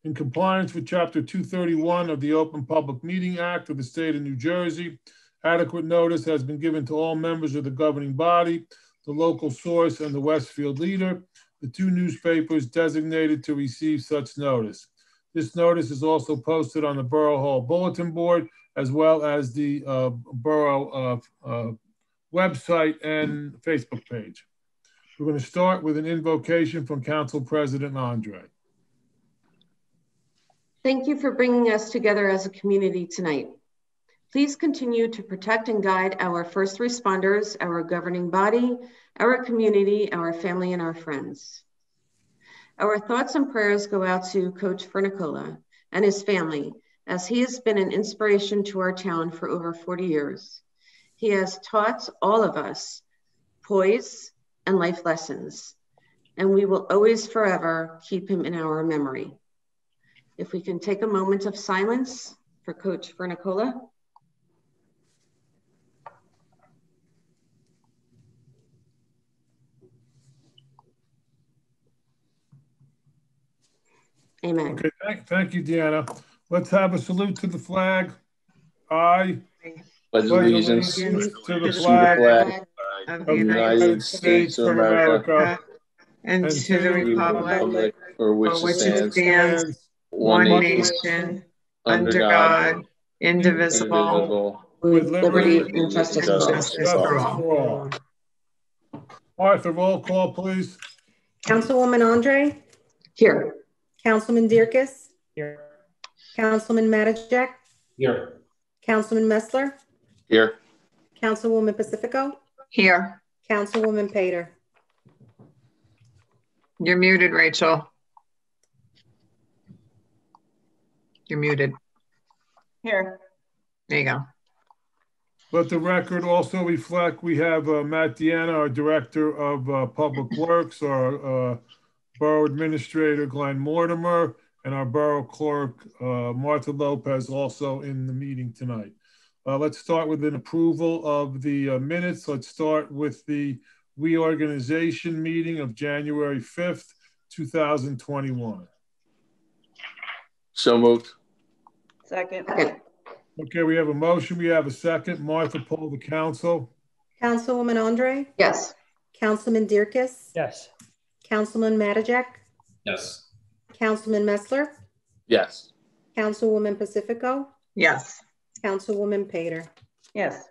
In compliance with Chapter 231 of the Open Public Meeting Act of the State of New Jersey, adequate notice has been given to all members of the governing body, the local source, and the Westfield Leader, the two newspapers designated to receive such notice. This notice is also posted on the Borough Hall Bulletin Board, as well as the Borough website and Facebook page. We're going to start with an invocation from Council President Andre. Thank you for bringing us together as a community tonight. Please continue to protect and guide our first responders, our governing body, our community, our family, and our friends. Our thoughts and prayers go out to Coach Fernicola and his family, as he has been an inspiration to our town for over 40 years. He has taught all of us poise and life lessons, and we will always forever keep him in our memory. If we can take a moment of silence for Coach Fernicola. Amen. Okay, thank you, Deanna. Let's have a salute to the flag. I pledge allegiance to the flag of the United States of America and to the republic for which it stands, one nation, under God, indivisible, with liberty and justice for all. Martha, roll call, please. Councilwoman Andre? Here. Councilman Dierkes? Here. Councilman Matijek? Here. Councilman Messler? Here. Councilwoman Pacifico? Here. Councilwoman Pater? You're muted, Rachel. You're muted. Here. There you go. Let the record also reflect we have Matt Deanna, our Director of Public Works, our Borough Administrator Glenn Mortimer, and our Borough Clerk Martha Lopez also in the meeting tonight. Let's start with an approval of the minutes. Let's start with the reorganization meeting of January 5th, 2021. So moved. Second. Okay, we have a motion. We have a second. Martha, poll the council. Councilwoman Andre? Yes. Councilman Dierkes? Yes. Councilman Matijek? Yes. Councilman Messler? Yes. Councilwoman Pacifico? Yes. Councilwoman Pater? Yes.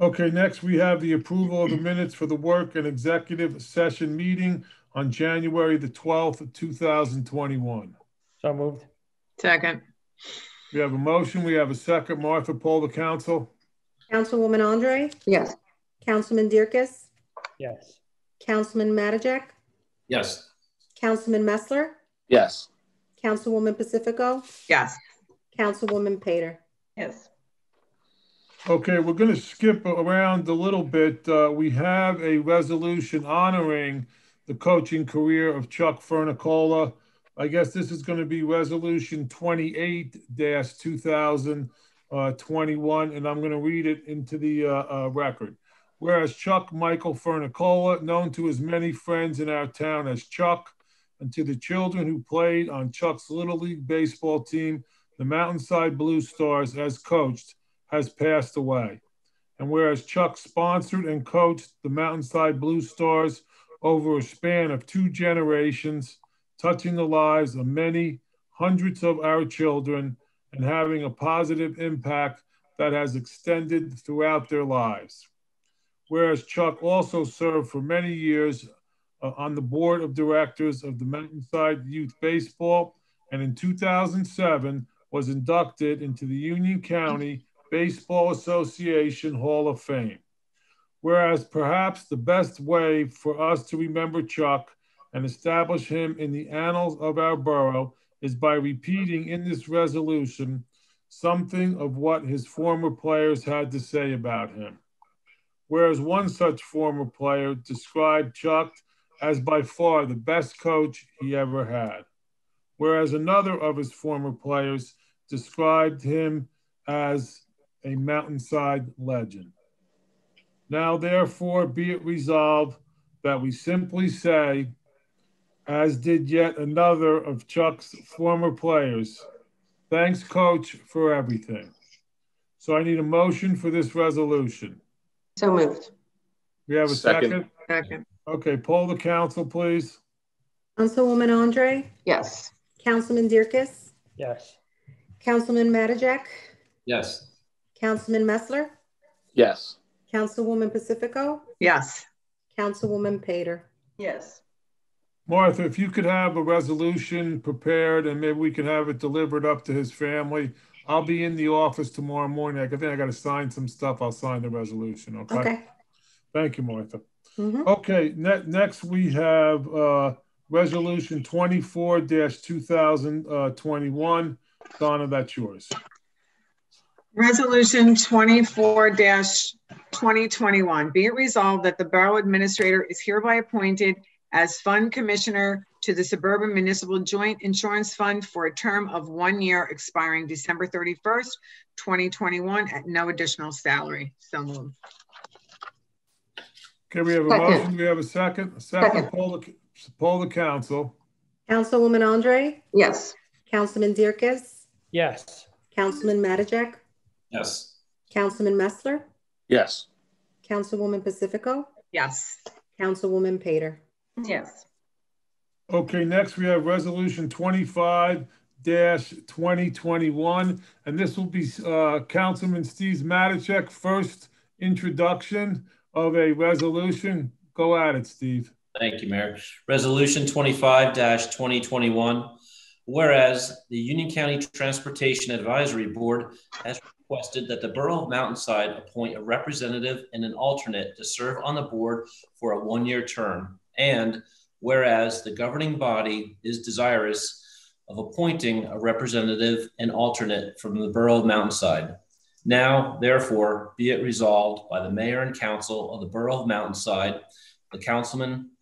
Okay, next we have the approval of the minutes for the work and executive session meeting on January the 12th of 2021. So moved. Second. We have a motion. We have a second. Martha, poll the council. Councilwoman Andre? Yes. Councilman Dierkes? Yes. Councilman Matijek? Yes. Councilman Messler? Yes. Councilwoman Pacifico? Yes. Councilwoman Pater? Yes. Okay, we're going to skip around a little bit. We have a resolution honoring the coaching career of Chuck Fernicola. I guess this is going to be resolution 28-2021, and I'm going to read it into the record. Whereas Chuck Michael Fernicola, known to as many friends in our town as Chuck, and to the children who played on Chuck's Little League baseball team, the Mountainside Blue Stars, as coached, has passed away. And whereas Chuck sponsored and coached the Mountainside Blue Stars over a span of 2 generations, touching the lives of many hundreds of our children and having a positive impact that has extended throughout their lives. Whereas Chuck also served for many years on the board of directors of the Mountainside Youth Baseball, and in 2007 was inducted into the Union County Baseball Association Hall of Fame. Whereas perhaps the best way for us to remember Chuck and establish him in the annals of our borough is by repeating in this resolution something of what his former players had to say about him. Whereas one such former player described Chuck as by far the best coach he ever had. Whereas another of his former players described him as a Mountainside legend. Now, therefore, be it resolved that we simply say, as did yet another of Chuck's former players. Thanks, Coach, for everything. So I need a motion for this resolution. So moved. We have a second? Second. Okay, poll the council, please. Councilwoman Andre? Yes. Councilman Dierkes? Yes. Councilman Matijak? Yes. Councilman Messler? Yes. Councilwoman Pacifico? Yes. Councilwoman Pater? Yes. Martha, if you could have a resolution prepared and maybe we can have it delivered up to his family. I'll be in the office tomorrow morning. I think I got to sign some stuff. I'll sign the resolution. Okay. Okay. Thank you, Martha. Okay. Next we have resolution 24-2021. Donna, that's yours. Resolution 24-2021. Be it resolved that the Borough Administrator is hereby appointed as Fund Commissioner to the Suburban Municipal Joint Insurance Fund for a term of 1 year expiring December 31st, 2021 at no additional salary. So moved. Okay, we have a motion. Do we have a second? Second. Poll the council. Councilwoman Andre? Yes. Councilman Dierkes? Yes. Councilman Matijak? Yes. Councilman Messler? Yes. Councilwoman Pacifico? Yes. Councilwoman Pater? Yes. Okay, next we have resolution 25-2021, and this will be Councilman Steve Matijak, first introduction of a resolution. Go at it, Steve. Thank you, Mayor. Resolution 25-2021. Whereas the Union County Transportation Advisory Board has requested that the Borough of Mountainside appoint a representative and an alternate to serve on the board for a 1-year term. And whereas the governing body is desirous of appointing a representative and alternate from the Borough of Mountainside. Now, therefore, be it resolved by the Mayor and Council of the Borough of Mountainside, the Councilman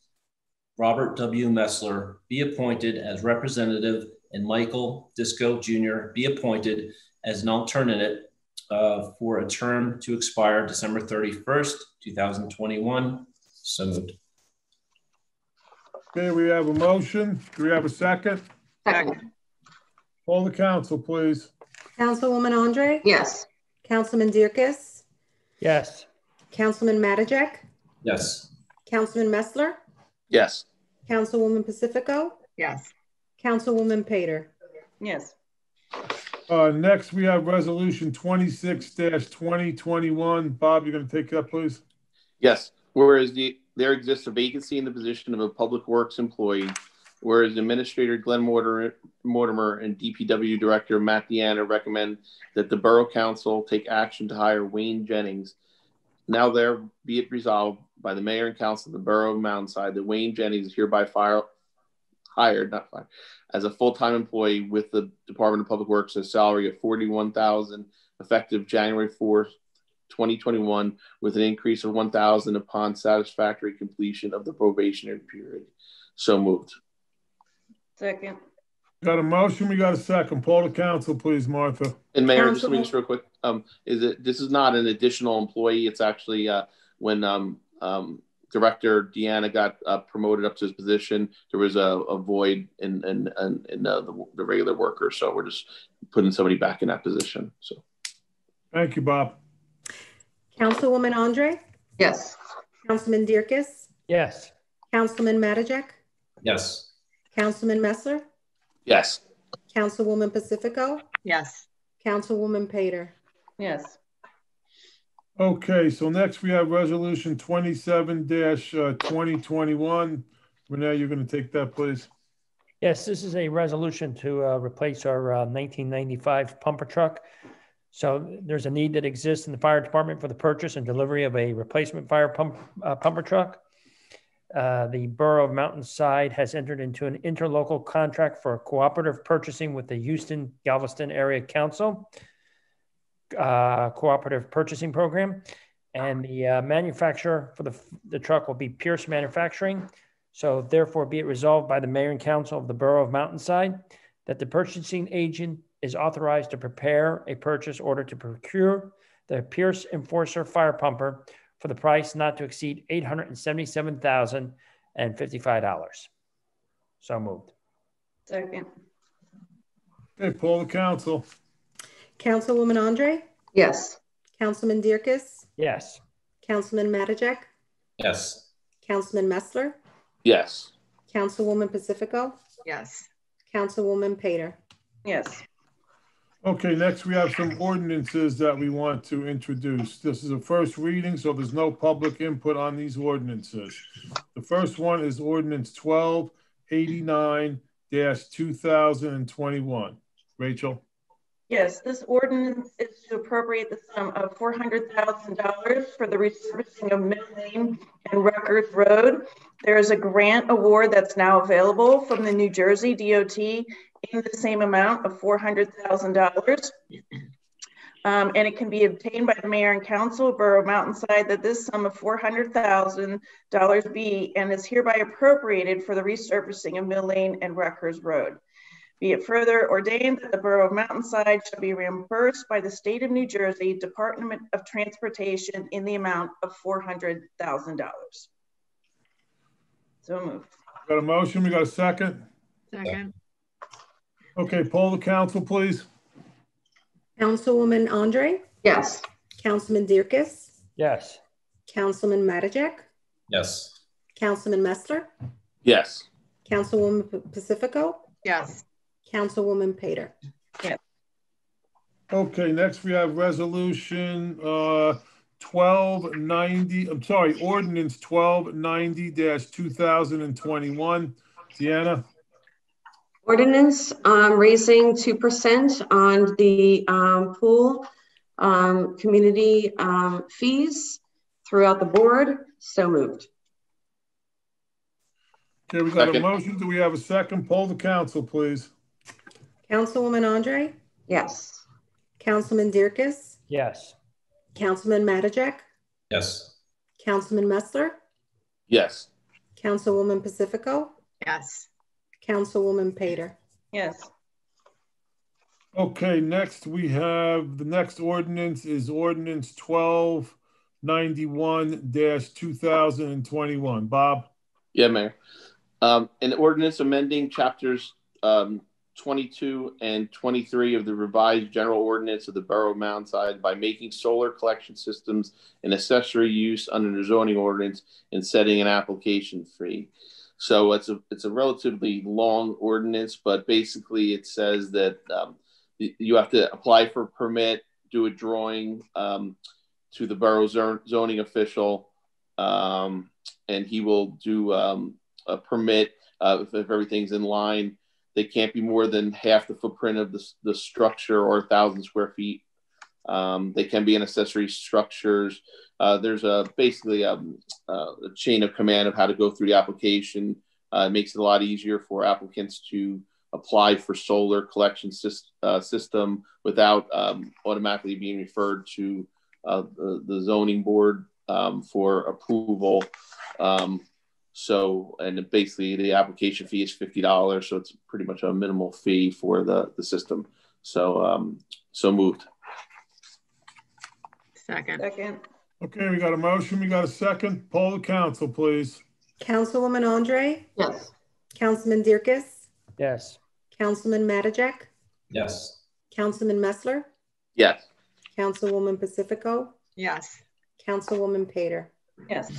Robert W. Messler be appointed as representative and Michael Disco Jr. be appointed as an alternate for a term to expire December 31st, 2021. So moved. Okay, we have a motion. Do we have a second? Second. Poll the council, please. Councilwoman Andre? Yes. Councilman Dierkes? Yes. Councilman Matijak? Yes. Councilman Messler? Yes. Councilwoman Pacifico? Yes. Councilwoman Pater? Yes. Next, we have resolution 26-2021. Bob, you're going to take that, please? Yes. Whereas there exists a vacancy in the position of a public works employee, whereas Administrator Glenn Mortimer and DPW Director Matt Deanna recommend that the Borough Council take action to hire Wayne Jennings. Now there be it resolved by the Mayor and Council of the Borough of Mountainside that Wayne Jennings is hereby hired as a full-time employee with the Department of Public Works at a salary of $41,000 effective January 4th, 2021, with an increase of $1,000 upon satisfactory completion of the probationary period. So moved. Second. Got a motion. We got a second. Poll the council, please, Martha. And Mayor, just real quick. This is not an additional employee. It's actually when Director Deanna got promoted up to his position, there was a void in the regular worker. So we're just putting somebody back in that position. So, thank you, Bob. Councilwoman Andre? Yes. Councilman Dierkes? Yes. Councilman Matijak? Yes. Councilman Messler? yes. Councilwoman Pacifico? Yes. Councilwoman Pater? Yes. Okay, so next we have resolution 27-2021. Renee, you're going to take that, please. Yes, this is a resolution to replace our 1995 pumper truck. So there's a need that exists in the fire department for the purchase and delivery of a replacement fire pumper truck. The Borough of Mountainside has entered into an interlocal contract for cooperative purchasing with the Houston Galveston Area Council cooperative purchasing program. And the manufacturer for the truck will be Pierce Manufacturing. So therefore be it resolved by the Mayor and Council of the Borough of Mountainside that the purchasing agent is authorized to prepare a purchase order to procure the Pierce Enforcer fire pumper for the price not to exceed $877,055. So moved. Second. Okay, poll the council. Councilwoman Andre, Yes. Councilman Dierkes, Yes. Councilman Matijak, Yes. Councilman Messler, Yes. Councilwoman Pacifico, Yes. Councilwoman Pater. Yes. Okay, next we have some ordinances that we want to introduce. This is a first reading, so there's no public input on these ordinances. The first one is ordinance 1289-2021. Rachel? Yes, this ordinance is to appropriate the sum of $400,000 for the resurfacing of Mill Lane and Rutgers Road. There is a grant award that's now available from the New Jersey DOT in the same amount of $400,000. And it can be obtained by the mayor and council of Borough Mountainside that this sum of $400,000 be and is hereby appropriated for the resurfacing of Mill Lane and Rutgers Road. Be it further ordained that the Borough of Mountainside shall be reimbursed by the state of New Jersey Department of Transportation in the amount of $400,000. So moved. Got a motion, we got a second? Second. Okay, poll the council, please. Councilwoman Andre, Yes. Councilman Dierkes, Yes. Councilman Matijak, Yes. Councilman Messler, Yes. Councilwoman Pacifico, Yes. Councilwoman Pater. Okay, next we have resolution 1290, I'm sorry, ordinance 1290-2021. Deanna? Ordinance raising 2% on the pool community fees throughout the board. So moved. Okay, we got Second. a motion. Do we have a second? Poll the council, please. Councilwoman Andre, Yes. Councilman Dierkes, Yes. Councilman Matijak, Yes. Councilman Messler, Yes. Councilwoman Pacifico, Yes. Councilwoman Pater. Yes. Okay, next we have, the next ordinance is ordinance 1291-2021. Bob? Yeah, Mayor. An ordinance amending chapters 22 and 23 of the revised general ordinance of the Borough of Mountainside by making solar collection systems an accessory use under the zoning ordinance and setting an application fee. So it's a relatively long ordinance, but basically it says that you have to apply for a permit, do a drawing to the borough zoning official, and he will do a permit if everything's in line. They can't be more than half the footprint of the structure or 1,000 square feet. They can be in accessory structures. There's basically a chain of command of how to go through the application. It makes it a lot easier for applicants to apply for solar collection system without automatically being referred to the zoning board for approval. And basically the application fee is $50, so it's pretty much a minimal fee for the system. So moved. Second. Second. Okay, we got a motion, we got a second. Poll the council, please. Councilwoman Andre, Yes. Councilman Dierkes, Yes. Councilman Matijak, Yes. Councilman Messler, Yes. Councilwoman Pacifico, Yes. Councilwoman Pater. Yes.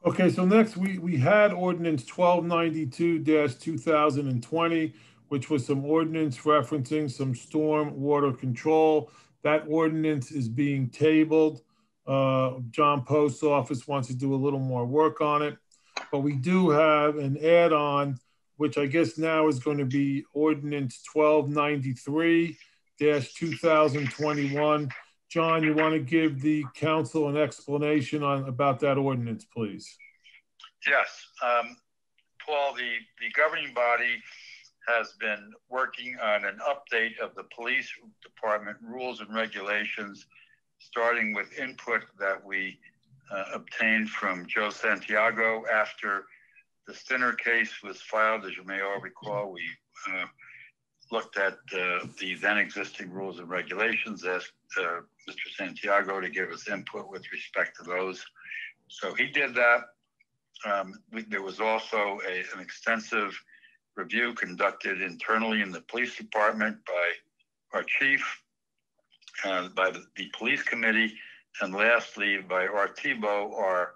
Okay, so next we had ordinance 1292-2020, which was some ordinance referencing some storm water control. That ordinance is being tabled. John Post's office wants to do a little more work on it, but we do have an add-on, which I guess now is going to be ordinance 1293-2021. John, you want to give the council an explanation about that ordinance, please? Yes. Paul, the governing body has been working on an update of the police department rules and regulations, starting with input that we obtained from Joe Santiago after the Stinner case was filed. As you may all recall, we looked at the then existing rules and regulations, asked Mr. Santiago to give us input with respect to those. So he did that. There was also an extensive review conducted internally in the police department by our chief, by the police committee, and lastly by Artibo, our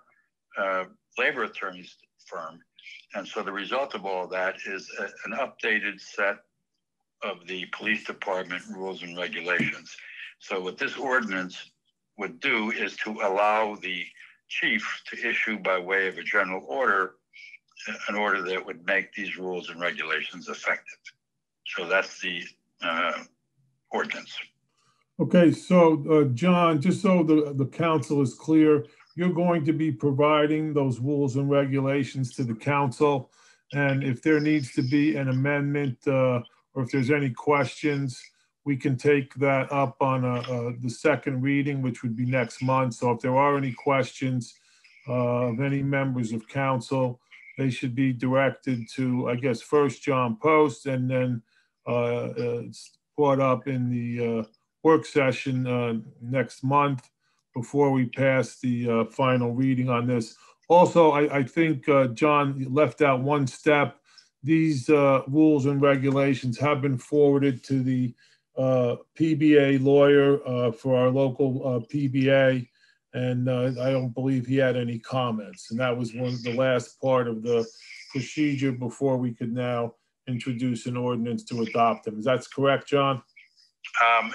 labor attorney's firm. And so the result of all of that is an updated set of the police department rules and regulations. So what this ordinance would do is to allow the chief to issue by way of a general order, an order that would make these rules and regulations effective. So that's the ordinance. Okay, so John, just so the council is clear, you're going to be providing those rules and regulations to the council. And if there needs to be an amendment or if there's any questions, we can take that up on the second reading, which would be next month. So if there are any questions of any members of council, they should be directed to, I guess, first John Post, and then it's brought up in the work session next month before we pass the final reading on this. Also, I think John left out one step. These rules and regulations have been forwarded to the PBA lawyer for our local PBA, and I don't believe he had any comments. And that was the last part of the procedure before we could now introduce an ordinance to adopt them. Is that correct, John?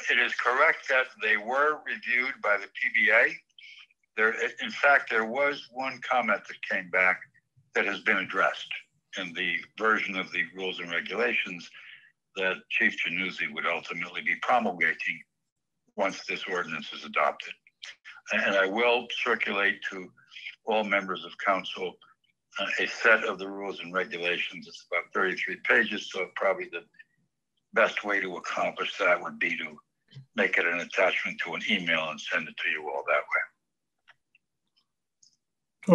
It is correct that they were reviewed by the PBA. In fact, there was one comment that came back that has been addressed in the version of the rules and regulations that Chief Januzzi would ultimately be promulgating once this ordinance is adopted. And I will circulate to all members of council a set of the rules and regulations. It's about 33 pages, so probably the best way to accomplish that would be to make it an attachment to an email and send it to you all that way.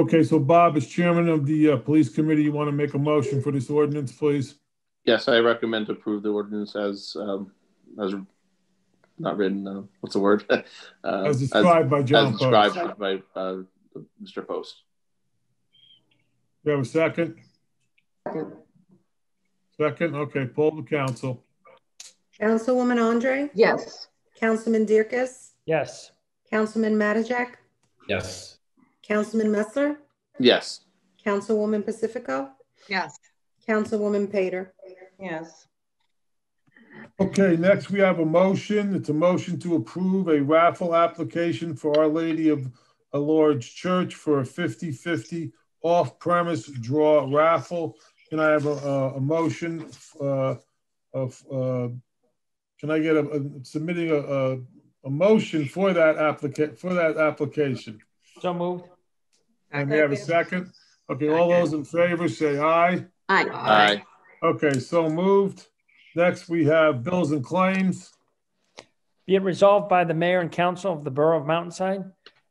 Okay, so Bob, as chairman of the police committee, you want to make a motion for this ordinance, please? Yes, I recommend to approve the ordinance as not written. What's the word? As described by John Post. As described by Mr. Post. You have a second? Second. Okay, poll the council. Councilwoman Andre? Yes. Councilman Dierkes? Yes. Councilman Matijak? Yes. Councilman Messler? Yes. Councilwoman Pacifico? Yes. Councilwoman Pater? Yes. Okay, next we have a motion. It's a motion to approve a raffle application for Our Lady of Lourdes Church for a 50-50 off-premise draw raffle. Can I have a motion can I get submitting a motion for that application? So moved. And we have a second? Okay, all those in favor say aye. Aye. Aye. Okay, so moved. Next, we have bills and claims. Be it resolved by the mayor and council of the borough of Mountainside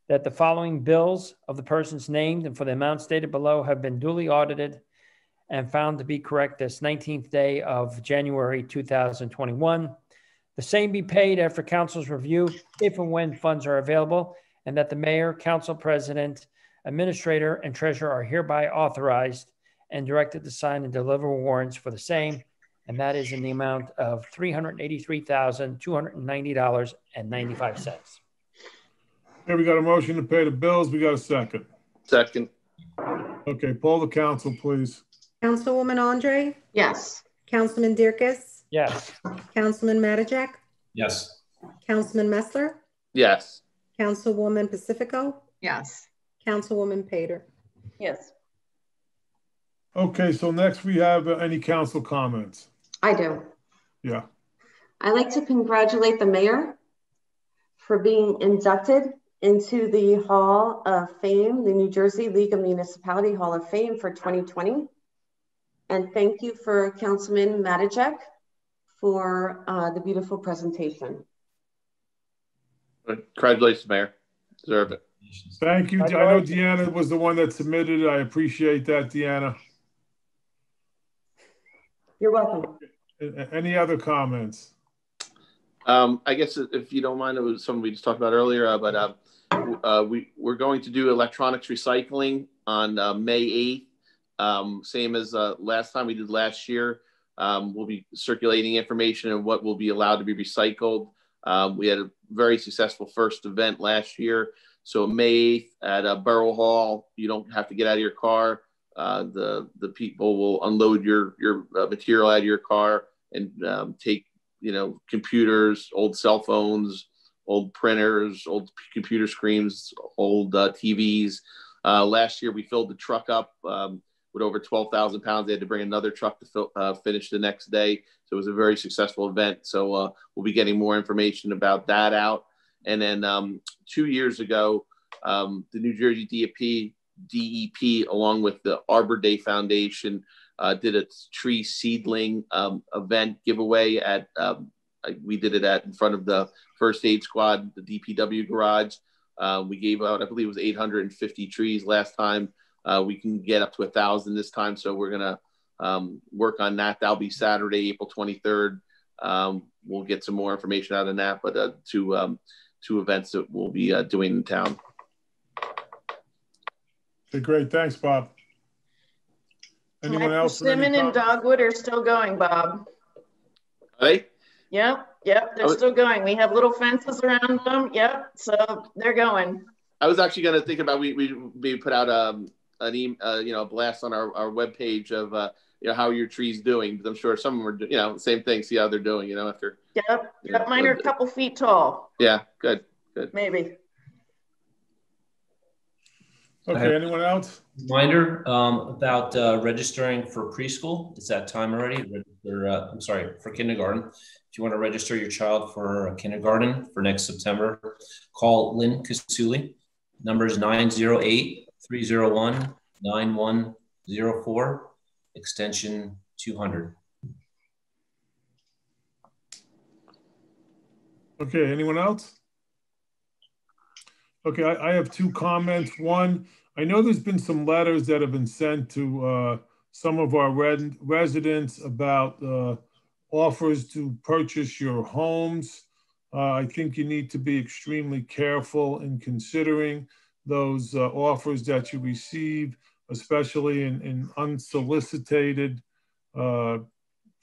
that the following bills of the persons named and for the amounts stated below have been duly audited and found to be correct this 19th day of January 2021. The same be paid after council's review if and when funds are available, and that the mayor, council president, administrator, and treasurer are hereby authorized and directed to sign and deliver warrants for the same, and that is in the amount of $383,290.95. Here we got a motion to pay the bills. We got a second. Second. Okay, poll the council, please. Councilwoman Andre? Yes. Councilman Dierkes? Yes. Councilman Matijak? Yes. Councilman Messler? Yes. Councilwoman Pacifico? Yes. Councilwoman Pater? Yes. Okay, so next we have any council comments. I do. Yeah. I'd like to congratulate the mayor for being inducted into the Hall of Fame, the New Jersey League of Municipality Hall of Fame for 2020. And thank you for Councilman Matijak for the beautiful presentation. Congratulations, Mayor. Deserve it. Thank you. I know Deanna was the one that submitted it. I appreciate that, Deanna. You're welcome. Any other comments? I guess if you don't mind, it was something we just talked about earlier, but we're going to do electronics recycling on May 8th. Same as last time we did last year. We'll be circulating information on what will be allowed to be recycled. We had a very successful first event last year. So May 8th at Borough Hall, you don't have to get out of your car. The people will unload your material out of your car and take, computers, old cell phones, old printers, old computer screens, old TVs. Last year we filled the truck up with over 12,000 pounds. They had to bring another truck to finish the next day. So it was a very successful event. So we'll be getting more information about that out. And then 2 years ago, the New Jersey DEP, along with the Arbor Day Foundation, did a tree seedling event giveaway at, we did it in front of the First Aid Squad, the DPW garage. We gave out, I believe it was 850 trees last time. We can get up to 1,000 this time. So we're going to work on that. That'll be Saturday, April 23rd. We'll get some more information out on that, but two events that we'll be doing in town. Okay, great. Thanks, Bob. Anyone else? Persimmon and Dogwood are still going, Bob. Are they? Yep, they're still going. We have little fences around them. Yep, so they're going. I was actually going to think about we put out a blast on our webpage of how your tree's doing, because I'm sure some of them are same thing. See how they're doing, after. Yep, mine are a couple feet tall. Yeah, good. Maybe. Okay, anyone else? Reminder about registering for preschool. It's that time already. For kindergarten. If you want to register your child for kindergarten for next September, call Lynn Kasuli. Number is 908-301-9104, extension 200. Okay, anyone else? Okay, I have two comments. One, I know there's been some letters that have been sent to some of our residents about offers to purchase your homes. I think you need to be extremely careful in considering those offers that you receive, especially in unsolicited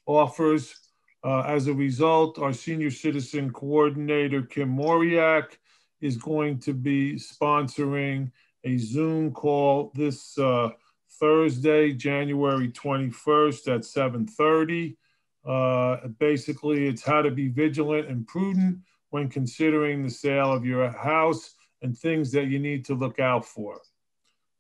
offers. As a result, our senior citizen coordinator, Kim Moriak, is going to be sponsoring a Zoom call this Thursday, January 21st at 7:30. Basically, it's how to be vigilant and prudent when considering the sale of your house and things that you need to look out for.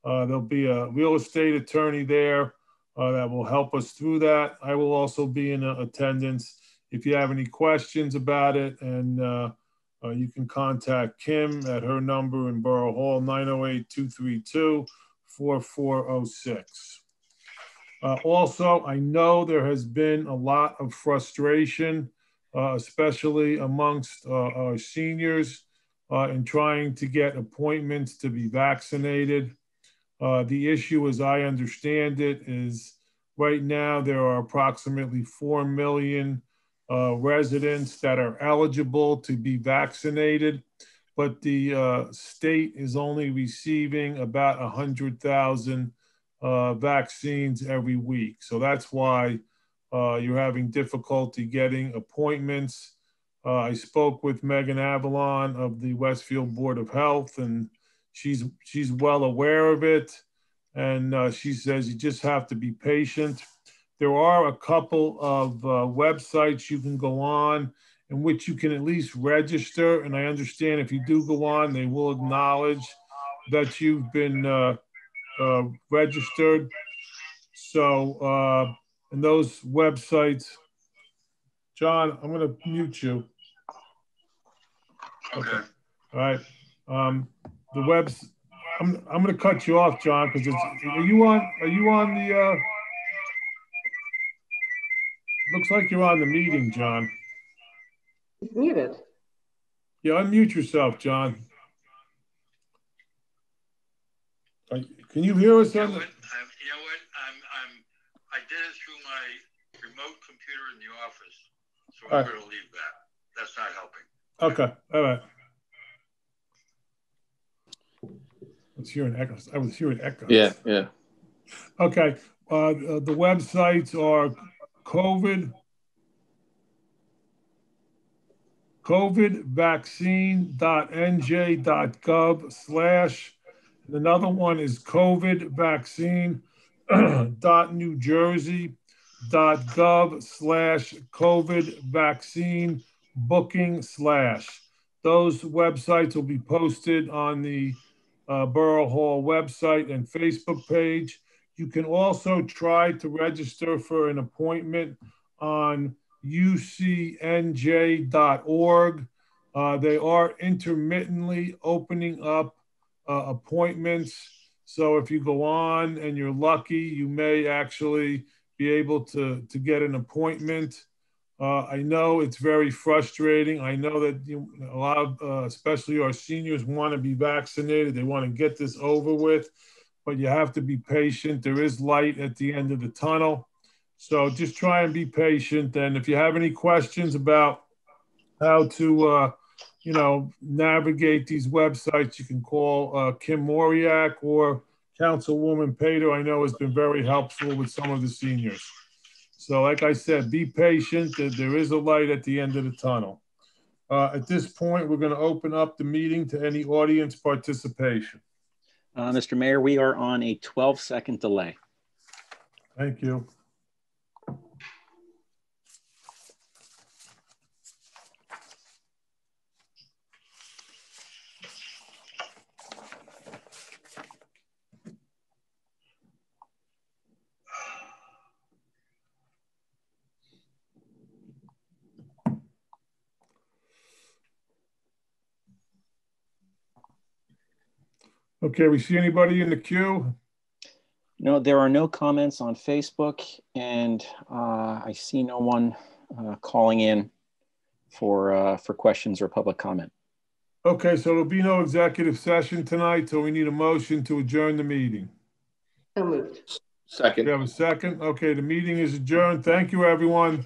There'll be a real estate attorney there that will help us through that. I will also be in attendance if you have any questions about it, and you can contact Kim at her number in Borough Hall, 908-232-4406. Also, I know there has been a lot of frustration, especially amongst our seniors in trying to get appointments to be vaccinated. The issue, as I understand it, is right now there are approximately 4 million residents that are eligible to be vaccinated, but the state is only receiving about 100,000 vaccines every week. So that's why you're having difficulty getting appointments. I spoke with Megan Avalon of the Westfield Board of Health, and she's well aware of it. And she says you just have to be patient. There are a couple of websites you can go on in which you can at least register. And I understand if you do go on, they will acknowledge that you've been registered. So, in those websites, John, I'm going to mute you. Okay. All right. The webs. I'm going to cut you off, John, because it's. Are you on the? Looks like you're on the meeting, John. He's muted. Yeah, unmute yourself, John. Can you hear us? You know what? I did it through my remote computer in the office, so I'm going to leave that. That's not helping. Okay. All right. I was hearing echoes. Yeah. Okay. The websites are covidvaccine.nj.gov/ and another one is covidvaccine.newjersey.gov/ COVID vaccine booking/. Those websites will be posted on the Borough Hall website and Facebook page. You can also try to register for an appointment on ucnj.org. They are intermittently opening up appointments. So if you go on and you're lucky, you may actually be able to get an appointment. I know it's very frustrating. I know that a lot of, especially our seniors, want to be vaccinated. They want to get this over with, but you have to be patient. There is light at the end of the tunnel. So just try and be patient. And if you have any questions about how to, navigate these websites, you can call Kim Moriak or Councilwoman Pater. I know has been very helpful with some of the seniors. So like I said, be patient. There is a light at the end of the tunnel. At this point, we're going to open up the meeting to any audience participation. Mr. Mayor, we are on a 12-second delay. Thank you. Okay, we see anybody in the queue? No, there are no comments on Facebook, and I see no one calling in for questions or public comment. Okay, so there'll be no executive session tonight, so we need a motion to adjourn the meeting. So moved. Second. We have a second? Okay, the meeting is adjourned. Thank you, everyone.